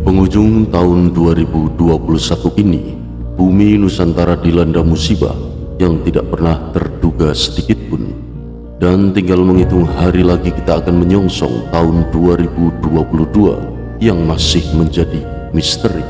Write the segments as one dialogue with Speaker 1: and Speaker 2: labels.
Speaker 1: penghujung tahun 2021 ini, bumi Nusantara dilanda musibah yang tidak pernah terduga sedikitpun. Dan tinggal menghitung hari lagi kita akan menyongsong tahun 2022 yang masih menjadi misteri.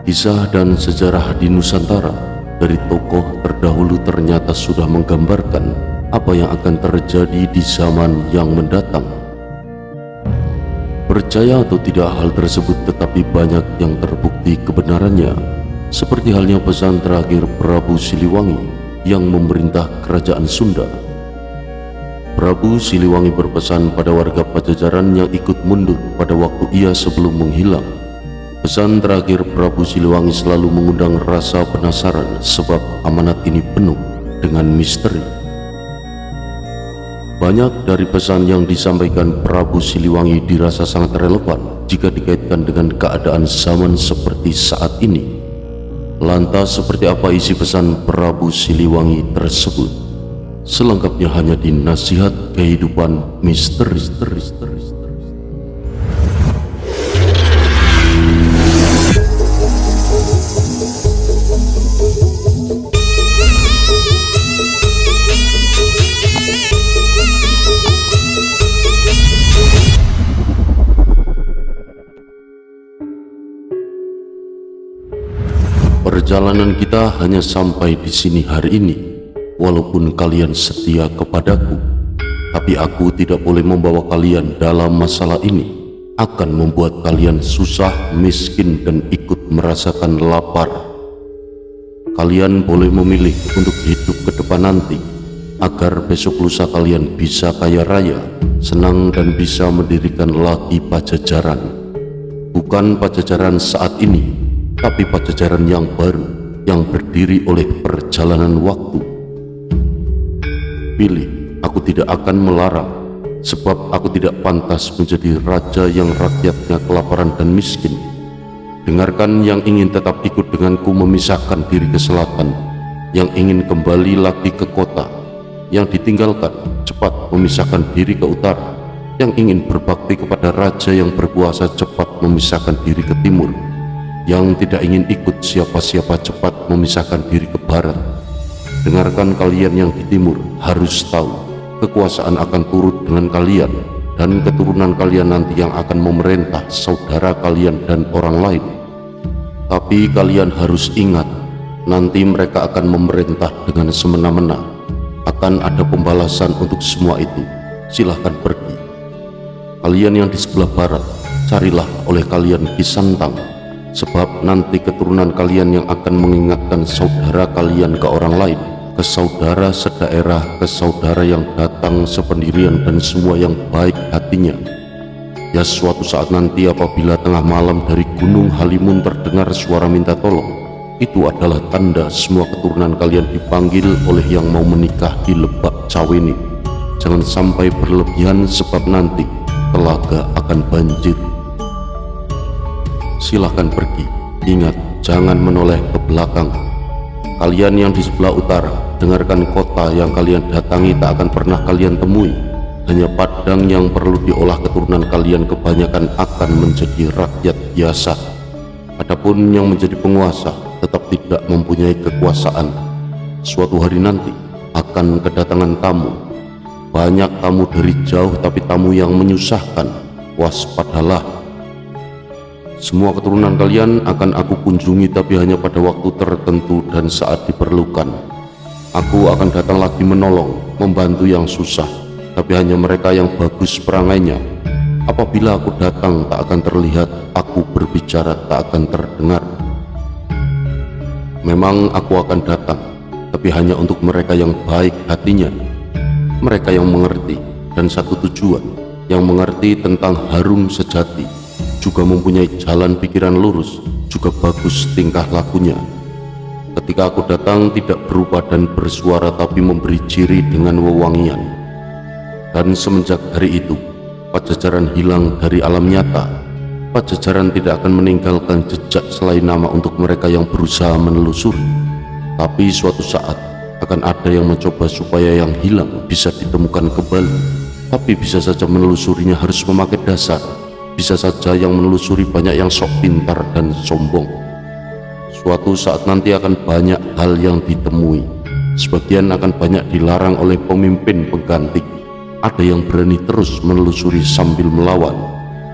Speaker 1: Kisah dan sejarah di Nusantara dari tokoh terdahulu ternyata sudah menggambarkan apa yang akan terjadi di zaman yang mendatang. Percaya atau tidak hal tersebut, tetapi banyak yang terbukti kebenarannya, seperti halnya pesan terakhir Prabu Siliwangi yang memerintah kerajaan Sunda. Prabu Siliwangi berpesan pada warga Pajajaran yang ikut mundur pada waktu ia sebelum menghilang. Pesan terakhir Prabu Siliwangi selalu mengundang rasa penasaran, sebab amanat ini penuh dengan misteri. Banyak dari pesan yang disampaikan Prabu Siliwangi dirasa sangat relevan jika dikaitkan dengan keadaan zaman seperti saat ini. Lantas seperti apa isi pesan Prabu Siliwangi tersebut? Selengkapnya hanya di Nasihat Kehidupan Misteri. Perjalanan kita hanya sampai di sini hari ini. Walaupun kalian setia kepadaku, tapi aku tidak boleh membawa kalian dalam masalah ini. Akan membuat kalian susah, miskin, dan ikut merasakan lapar. Kalian boleh memilih untuk hidup ke depan nanti, agar besok lusa kalian bisa kaya raya, senang, dan bisa mendirikan lagi Pajajaran. Bukan Pajajaran saat ini, tapi Pajajaran yang baru, yang berdiri oleh perjalanan waktu. Pilih, aku tidak akan melarang, sebab aku tidak pantas menjadi raja yang rakyatnya kelaparan dan miskin. Dengarkan yang ingin tetap ikut denganku memisahkan diri ke selatan, yang ingin kembali lagi ke kota, yang ditinggalkan cepat memisahkan diri ke utara, yang ingin berbakti kepada raja yang berkuasa cepat memisahkan diri ke timur, yang tidak ingin ikut siapa-siapa cepat memisahkan diri ke barat. Dengarkan kalian yang di timur, harus tahu kekuasaan akan turut dengan kalian dan keturunan kalian nanti yang akan memerintah saudara kalian dan orang lain. Tapi kalian harus ingat, nanti mereka akan memerintah dengan semena-mena. Akan ada pembalasan untuk semua itu. Silahkan pergi. Kalian yang di sebelah barat, carilah oleh kalian Kisantang, sebab nanti keturunan kalian yang akan mengingatkan saudara kalian ke orang lain, ke saudara sedaerah, ke saudara yang datang sependirian dan semua yang baik hatinya. Ya, suatu saat nanti apabila tengah malam dari Gunung Halimun terdengar suara minta tolong, itu adalah tanda semua keturunan kalian dipanggil oleh yang mau menikah di Lebak Caweni. Jangan sampai berlebihan, sebab nanti telaga akan banjir. Silahkan pergi. Ingat, jangan menoleh ke belakang. Kalian yang di sebelah utara, dengarkan, kota yang kalian datangi tak akan pernah kalian temui. Hanya padang yang perlu diolah keturunan kalian kebanyakan akan menjadi rakyat biasa. Adapun yang menjadi penguasa tetap tidak mempunyai kekuasaan. Suatu hari nanti akan kedatangan tamu. Banyak tamu dari jauh, tapi tamu yang menyusahkan. Waspadalah. Semua keturunan kalian akan aku kunjungi, tapi hanya pada waktu tertentu dan saat diperlukan. Aku akan datang lagi menolong, membantu yang susah, tapi hanya mereka yang bagus perangainya. Apabila aku datang tak akan terlihat, aku berbicara tak akan terdengar. Memang aku akan datang, tapi hanya untuk mereka yang baik hatinya, mereka yang mengerti dan satu tujuan, yang mengerti tentang harum sejati, juga mempunyai jalan pikiran lurus, juga bagus tingkah lakunya. Ketika aku datang tidak berupa dan bersuara, tapi memberi ciri dengan wewangian. Dan semenjak hari itu Pajajaran hilang dari alam nyata. Pajajaran tidak akan meninggalkan jejak selain nama untuk mereka yang berusaha menelusuri. Tapi suatu saat akan ada yang mencoba supaya yang hilang bisa ditemukan kembali. Tapi bisa saja menelusurinya harus memakai dasar, bisa saja yang menelusuri banyak yang sok pintar dan sombong. Suatu saat nanti akan banyak hal yang ditemui. Sebagian akan banyak dilarang oleh pemimpin pengganti. Ada yang berani terus menelusuri sambil melawan.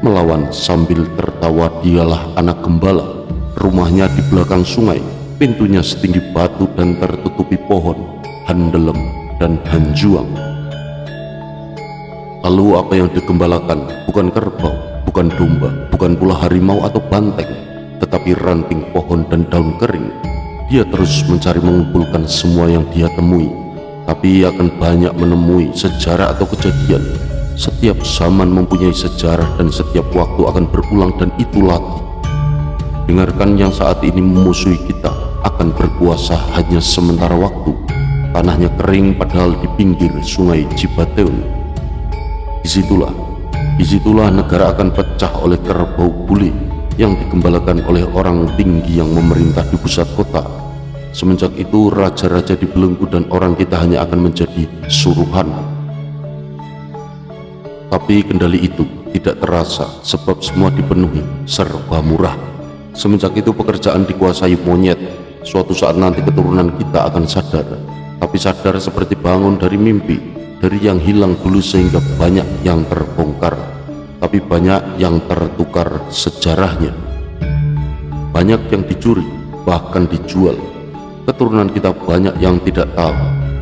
Speaker 1: Melawan sambil tertawa, dialah anak gembala. Rumahnya di belakang sungai, pintunya setinggi batu dan tertutupi pohon, handelem dan hanjuang. Lalu apa yang digembalakan bukan kerbau, bukan domba, bukan pula harimau atau banteng, tetapi ranting pohon dan daun kering. Dia terus mencari mengumpulkan semua yang dia temui, tapi akan banyak menemui sejarah atau kejadian. Setiap zaman mempunyai sejarah dan setiap waktu akan berulang, dan itu lagi. Dengarkan, yang saat ini memusuhi kita akan berkuasa hanya sementara waktu. Tanahnya kering padahal di pinggir sungai Cibateun. Disitulah negara akan pecah oleh kerbau bule yang digembalakan oleh orang tinggi yang memerintah di pusat kota. Semenjak itu raja-raja dibelenggu dan orang kita hanya akan menjadi suruhan. Tapi kendali itu tidak terasa sebab semua dipenuhi serba murah. Semenjak itu pekerjaan dikuasai monyet. Suatu saat nanti keturunan kita akan sadar, tapi sadar seperti bangun dari mimpi, dari yang hilang dulu, sehingga banyak yang terbongkar, tapi banyak yang tertukar sejarahnya. Banyak yang dicuri, bahkan dijual. Keturunan kita banyak yang tidak tahu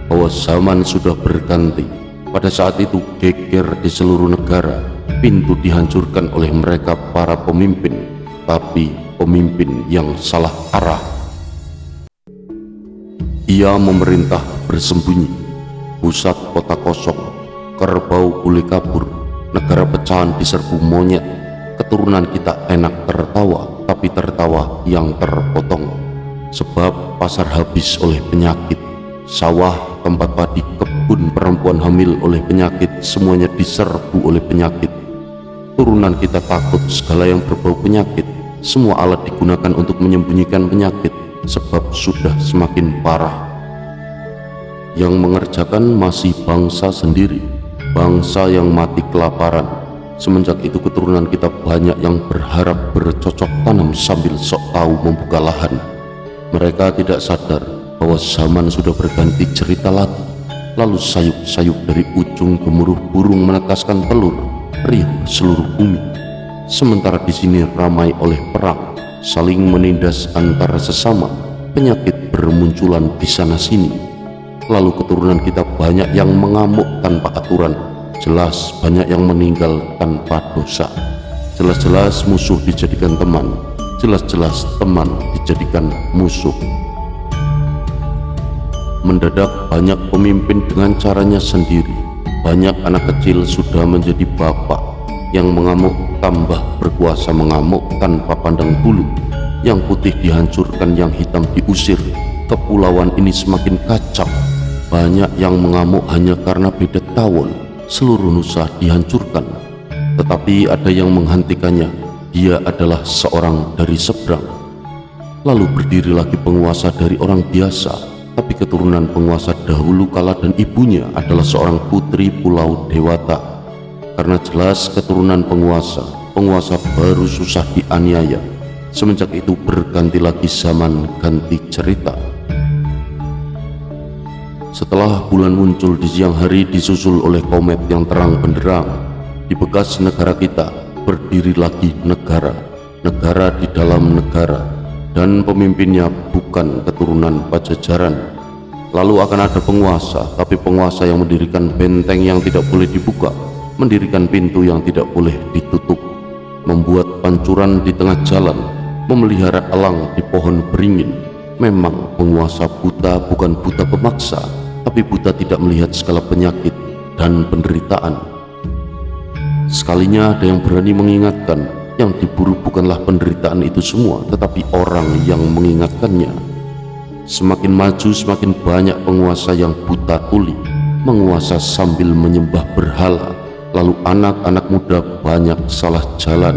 Speaker 1: bahwa zaman sudah berganti. Pada saat itu geger di seluruh negara, pintu dihancurkan oleh mereka para pemimpin, tapi pemimpin yang salah arah. Ia memerintah bersembunyi, pusat kota kosong, kerbau boleh kabur, negara pecahan diserbu monyet. Keturunan kita enak tertawa, tapi tertawa yang terpotong, sebab pasar habis oleh penyakit, sawah, tempat padi, kebun, perempuan hamil oleh penyakit, semuanya diserbu oleh penyakit. Turunan kita takut segala yang berbau penyakit. Semua alat digunakan untuk menyembunyikan penyakit, sebab sudah semakin parah. Yang mengerjakan masih bangsa sendiri, bangsa yang mati kelaparan. Semenjak itu keturunan kita banyak yang berharap bercocok tanam sambil sok tahu membuka lahan. Mereka tidak sadar bahwa zaman sudah berganti cerita lagi. Lalu sayup-sayup dari ujung gemuruh burung menetaskan telur, riuh seluruh bumi. Sementara di sini ramai oleh perang, saling menindas antara sesama, penyakit bermunculan di sana sini. Lalu keturunan kita banyak yang mengamuk tanpa aturan, jelas banyak yang meninggal tanpa dosa. Jelas-jelas musuh dijadikan teman, jelas-jelas teman dijadikan musuh. Mendadak banyak pemimpin dengan caranya sendiri. Banyak anak kecil sudah menjadi bapak. Yang mengamuk tambah berkuasa mengamuk tanpa pandang bulu. Yang putih dihancurkan, yang hitam diusir. Kepulauan ini semakin kacau. Banyak yang mengamuk hanya karena beda tawon. Seluruh nusa dihancurkan. Tetapi ada yang menghentikannya. Dia adalah seorang dari seberang. Lalu berdiri lagi penguasa dari orang biasa, tapi keturunan penguasa dahulu kala dan ibunya adalah seorang putri Pulau Dewata. Karena jelas keturunan penguasa baru susah dianiaya. Semenjak itu berganti lagi zaman, ganti cerita. Setelah bulan muncul di siang hari disusul oleh komet yang terang benderang, di bekas negara kita berdiri lagi negara di dalam negara, dan pemimpinnya bukan keturunan Pajajaran. Lalu akan ada penguasa, tapi penguasa yang mendirikan benteng yang tidak boleh dibuka, mendirikan pintu yang tidak boleh ditutup, membuat pancuran di tengah jalan, memelihara elang di pohon beringin. Memang penguasa buta, bukan buta pemaksa, tapi buta tidak melihat segala penyakit dan penderitaan. Sekalinya ada yang berani mengingatkan, yang diburu bukanlah penderitaan itu semua, tetapi orang yang mengingatkannya. Semakin maju semakin banyak penguasa yang buta tuli, menguasa sambil menyembah berhala. Lalu anak-anak muda banyak salah jalan.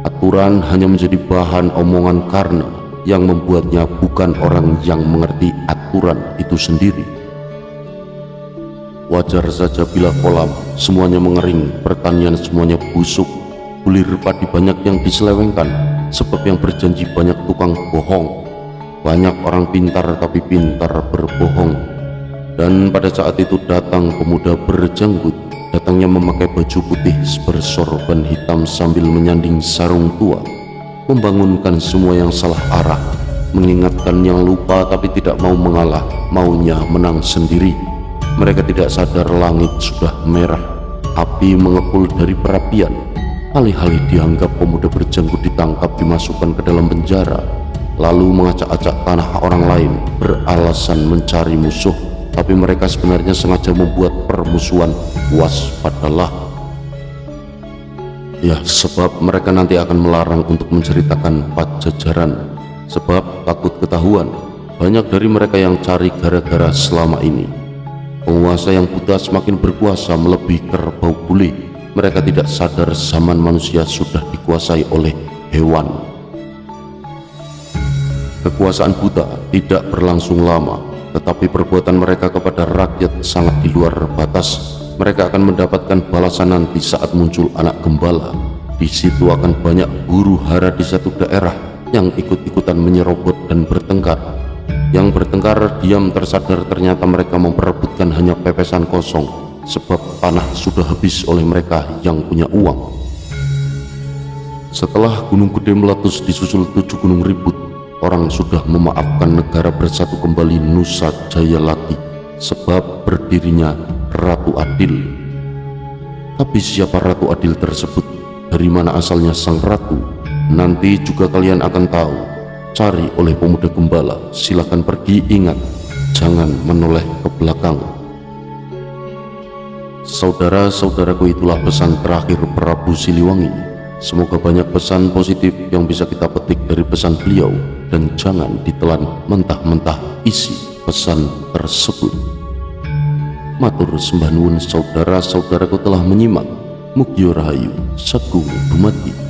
Speaker 1: Aturan hanya menjadi bahan omongan karena yang membuatnya bukan orang yang mengerti aturan itu sendiri. Wajar saja bila kolam semuanya mengering, pertanian semuanya busuk, bulir padi banyak yang diselewengkan, sebab yang berjanji banyak tukang bohong. Banyak orang pintar tapi pintar berbohong. Dan pada saat itu datang pemuda berjanggut. Datangnya memakai baju putih bersorban hitam sambil menyanding sarung tua, membangunkan semua yang salah arah, mengingatkan yang lupa tapi tidak mau mengalah, maunya menang sendiri. Mereka tidak sadar langit sudah merah, api mengepul dari perapian. Alih-alih dianggap pemuda berjanggut ditangkap, dimasukkan ke dalam penjara, lalu mengacak-acak tanah orang lain beralasan mencari musuh. Tapi mereka sebenarnya sengaja membuat permusuhan. Waspadalah. Ya, sebab mereka nanti akan melarang untuk menceritakan Pajajaran, sebab takut ketahuan. Banyak dari mereka yang cari gara-gara selama ini. Penguasa yang buta semakin berkuasa melebihi kerbau bule. Mereka tidak sadar zaman manusia sudah dikuasai oleh hewan. Kekuasaan buta tidak berlangsung lama, tetapi perbuatan mereka kepada rakyat sangat di luar batas. Mereka akan mendapatkan balasan nanti saat muncul anak gembala. Di situ akan banyak huru hara di satu daerah yang ikut-ikutan menyerobot dan bertengkar. Yang bertengkar diam tersadar ternyata mereka memperebutkan hanya pepesan kosong, sebab tanah sudah habis oleh mereka yang punya uang. Setelah Gunung Gede meletus disusul 7 gunung ribut, orang sudah memaafkan negara bersatu kembali Nusa Jaya lagi, sebab berdirinya Ratu Adil. Tapi siapa Ratu Adil tersebut? Dari mana asalnya sang ratu? Nanti juga kalian akan tahu. Cari oleh pemuda gembala. Silakan pergi, ingat, jangan menoleh ke belakang. Saudara-saudaraku, itulah pesan terakhir Prabu Siliwangi. Semoga banyak pesan positif yang bisa kita petik dari pesan beliau, dan jangan ditelan mentah-mentah isi pesan tersebut. Matur sembah nuwun saudara-saudaraku telah menyimak. Mugi rahayu, sagung dumadi.